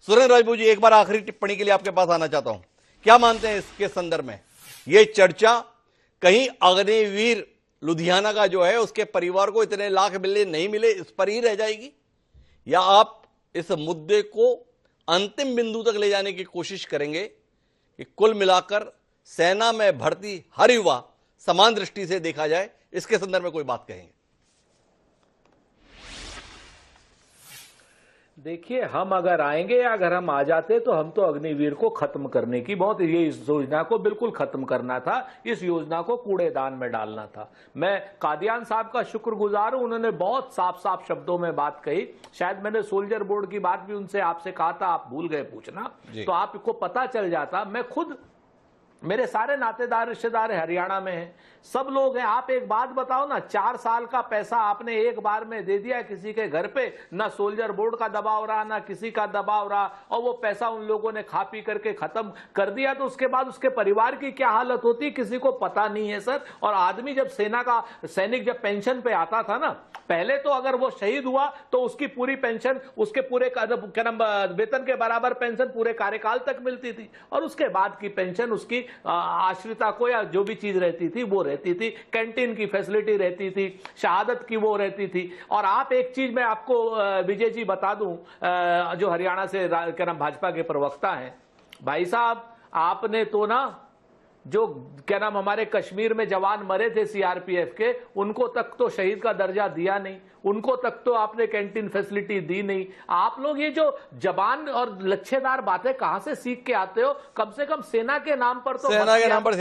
सुरेंद्र राजपूत जी, एक बार आखिरी टिप्पणी के लिए आपके पास आना चाहता हूं। क्या मानते हैं इसके संदर्भ में? यह चर्चा कहीं अग्निवीर लुधियाना का जो है उसके परिवार को इतने लाख मिले नहीं मिले इस पर ही रह जाएगी, या आप इस मुद्दे को अंतिम बिंदु तक ले जाने की कोशिश करेंगे कि कुल मिलाकर सेना में भर्ती हर युवा समान दृष्टि से देखा जाए? इसके संदर्भ में कोई बात कहेंगे? देखिए, हम अगर आएंगे या अगर हम आ जाते तो हम तो अग्निवीर को खत्म करने की ये इस योजना को बिल्कुल खत्म करना था, इस योजना को कूड़ेदान में डालना था। मैं कादियान साहब का शुक्रगुजार हूं, उन्होंने बहुत साफ साफ शब्दों में बात कही। शायद मैंने सोल्जर बोर्ड की बात भी उनसे आपसे कहा था, आप भूल गए पूछना, तो आपको पता चल जाता। मैं खुद, मेरे सारे नातेदार रिश्तेदार हरियाणा में हैं, सब लोग हैं। आप एक बात बताओ ना, 4 साल का पैसा आपने एक बार में दे दिया किसी के घर पे, ना सोल्जर बोर्ड का दबाव रहा ना किसी का दबाव रहा, और वो पैसा उन लोगों ने खा पी करके खत्म कर दिया। तो उसके बाद उसके परिवार की क्या हालत होती किसी को पता नहीं है सर। और आदमी जब सेना का सैनिक जब पेंशन पे आता था ना, पहले तो अगर वो शहीद हुआ तो उसकी पूरी पेंशन, उसके पूरे क्या नाम वेतन के बराबर पेंशन पूरे कार्यकाल तक मिलती थी, और उसके बाद की पेंशन उसकी आश्रिता को या जो भी चीज रहती थी वो रहती थी, कैंटीन की फैसिलिटी रहती थी, शहादत की वो रहती थी। और आप एक चीज मैं आपको विजय जी बता दूं, जो हरियाणा से क्या नाम भाजपा के प्रवक्ता हैं, भाई साहब आपने तो ना जो क्या नाम हमारे कश्मीर में जवान मरे थे सीआरपीएफ के, उनको तक तो शहीद का दर्जा दिया नहीं, उनको तक तो आपने कैंटीन फैसिलिटी दी नहीं। आप लोग ये जो जबान और लच्छेदार बातें कहां से सीख के आते हो? कम से कम सेना के नाम पर तो सेना के नाम पर